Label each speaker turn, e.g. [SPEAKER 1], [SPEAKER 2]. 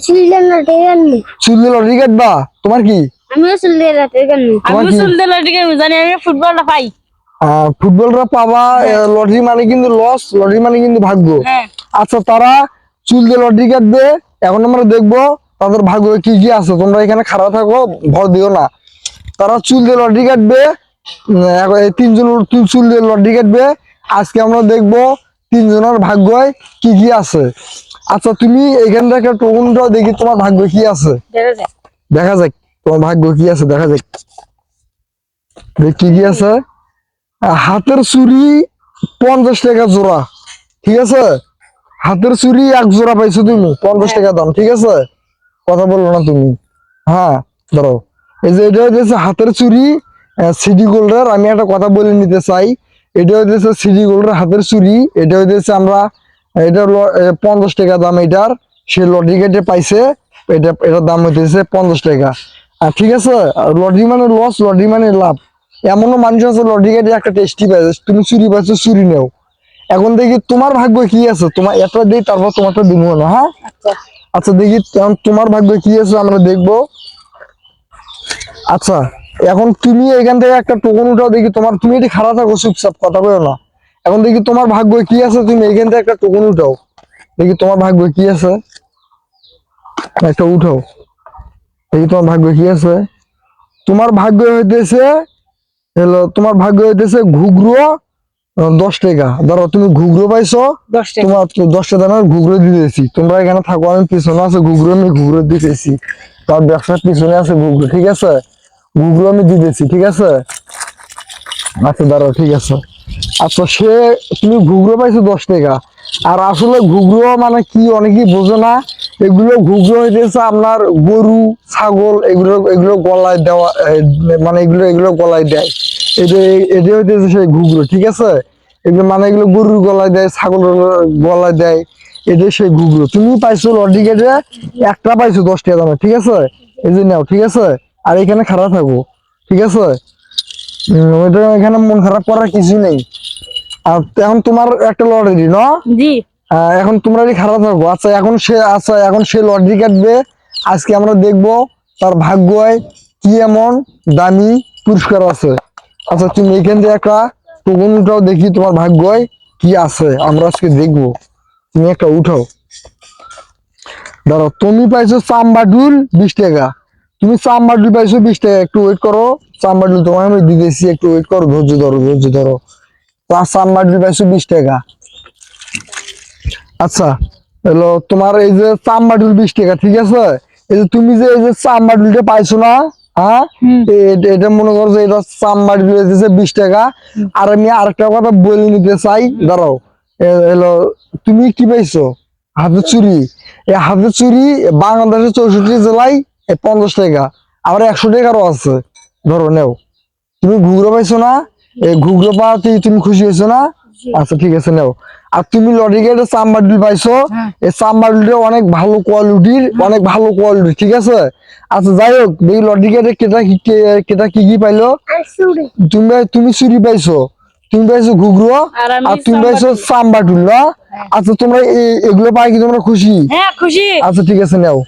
[SPEAKER 1] চুল লটারি কাটবা? তোমার কি?
[SPEAKER 2] আমিও চুল দিয়ে লটারি কাটবো।
[SPEAKER 1] আমিও চুল
[SPEAKER 2] দিয়ে লটারি কাটবো, জানি আমি ফুটবলটা পাই।
[SPEAKER 1] ফুটবলরা পাবা, লটারি মানে কিন্তু লস, লটারি মানে কিন্তু ভাগ্য। আচ্ছা, তারা চুল দিয়ে লটারি কাটবে, এখন আমরা দেখবো তাদের ভাগ্য কি কি আছে। তোমরা এখানে খারাপ থাকো, ভর দিও না। তারা চুল দিয়ে লটারি কাটবে, তিনজন চুল দিয়ে লটারি কাটবে। আজকে আমরা দেখবো তিনজনের ভাগ্যয় কি কি আছে। আচ্ছা, তুমি এখান থেকে টোকনটাও দেখি তোমার ভাগ্য কি আছে, দেখা যাক তোমার ভাগ্য কি আছে, দেখা যাক দেখ কি কি আছে। হাতের চুড়ি 50 টাকা জোড়া, ঠিক আছে? হাতের চুড়ি 1 জোড়া পাইছো তুমি, 50 টাকা দাম, ঠিক আছে? কথা বললো না তুমি। হ্যাঁ, ধরো এই যে এটা হচ্ছে হাতের চুড়ি সিটি গোল্ডের। আমি একটা কথা বলে নিতে চাই, এটা হচ্ছে সিটি গোল্ডের হাতের চুড়ি। এটা হচ্ছে আমরা এটা 50 টাকা দাম এটার, সে লটারি কেটে পাইছে। এটার দাম হইতেছে 50 টাকা। আর ঠিক আছে, লটারি মানে লস, লটারি মানে লাভ। এমনও মানুষ আছে লটারি কেটে একটা টেস্টি পাইছে, তুমি চুরি পাইছো, চুরি নেও। এখন দেখি তোমার ভাগ্য কি আছে, তোমার এটা দিই, তারপর তোমারটা দিব না। হ্যাঁ, আচ্ছা দেখি তোমার ভাগ্য কি আছে, আমরা দেখবো। আচ্ছা, এখন তুমি এখান থেকে একটা টোকন উঠাও দেখি তোমার। তুমি এটি খারাপ থাকো, চুপচাপ কথা বলো না। এখন দেখি তোমার ভাগ্য কি আছে, তুমি এখান থেকে একটা টোকন উঠাও দেখি তোমার ভাগ্য কি আছে। একটা উঠাও দেখি তোমার ভাগ্য কি আছে। তোমার ভাগ্য হইতেছে তোমার ভাগ্য হইতেছে ঘুঘরু 10 টাকা। ধরো তুমি ঘুঘরু পাইছো, তোমার 10 টাকা দামের ঘুঘরু দিতেছি। তোমরা এখানে থাকো, আমি পিছনে আছে ঘুঘরু, আমি ঘুঘরু দিতেছি। তার ব্যবসার পিছনে আছে ঘুঘরু, ঠিক আছে? ঘুঘরু আমি দিতেছি, ঠিক আছে? আচ্ছা দাঁড়াও, ঠিক আছে। আচ্ছা, তুমি ঘুঘরু পাইছো 10 টাকা। আর আসলে ঘুঘরু মানে কি অনেকেই বোঝে না। এগুলো ঘুঘরু হইতেছে আপনার গরু, ছাগল, এগুলো এগুলো গলায় দেওয়া, মানে এগুলো গলায় দেয়। এটা হইতেছে সেই ঘুঘরু, ঠিক আছে? এগুলো মানে এগুলো গরুর গলায় দেয়, ছাগলের গলায় দেয়। এটা সেই ঘুঘরু। তুমি পাইছো লটারি কেটে একটা পাইছো 10 টাকা দামে, ঠিক আছে? এই যে নাও, ঠিক আছে? আর এখানে খারাপ থাকবো, ঠিক আছে? ওইটা এখানে মন খারাপ করার কিছু নেই। আর এখন তোমার একটা লটারি না, এখন তোমরা খারাপ থাকবো। আচ্ছা, এখন সে লটারি কাটবে। আজকে আমরা দেখবো তার ভাগ্যয় কি এমন দামি পুরস্কার আছে। আচ্ছা, তুমি এখান থেকে একটা টোকন উঠাও দেখি তোমার ভাগ্যয় কি আছে, আমরা আজকে দেখবো। তুমি একটা উঠাও, ধরো তুমি পাইছো চাম্বাডুল 20 টাকা। তুমি চাম্বাডুল পাইছো 20 টাকা, একটু ওয়েট করো। চাম্বাডুল তোমার আমি দিতেছি, একটু ওয়েট করো, ধৈর্য ধরো, ধৈর্য ধরো। চাম্বাডুল পাইছো 20 টাকা। আচ্ছা, হলো তোমার এই যে চাম্বাডুল 20 টাকা, ঠিক আছে? এই যে তুমি যে এই যে চাম্বাডুলটা পাইছো না, হ্যাঁ, এটা মনে করো যে এটা চাম্বাডুল হইতেছে 20 টাকা। আর আমি আরেকটা কথা বলে নিতে চাই, দাঁড়াও। হলো তুমি কি পাইছো? হাতের চুরি। এই হাতের চুরি বাংলাদেশের 64 জেলায় 50 টাকা, আবার 100 টাকারও আছে। ধরো নেও। তুমি ঘুঘরু পাইছো না? এই ঘুঘরু পাওয়াতে তুমি খুশি হয়েছো না? আচ্ছা, ঠিক আছে, নেও। আর তুমি লটারি কেটে চাম্বাডুল পাইছো, এই চাম্বাডুলটা অনেক ভালো কোয়ালিটির, অনেক ভালো কোয়ালিটি, ঠিক আছে? আচ্ছা, যাই হোক, দেখি লটারি কেটে কেটা কি কি পাইলো। তুমি চুরি পাইছো, তুমি পাইছো ঘুঘরু, আর তুমি পাইছো চাম্বাডুল না? আচ্ছা, তোমরা এগুলো পাই কি তোমরা খুশি?
[SPEAKER 2] হ্যাঁ, খুশি।
[SPEAKER 1] আচ্ছা, ঠিক আছে, নেও।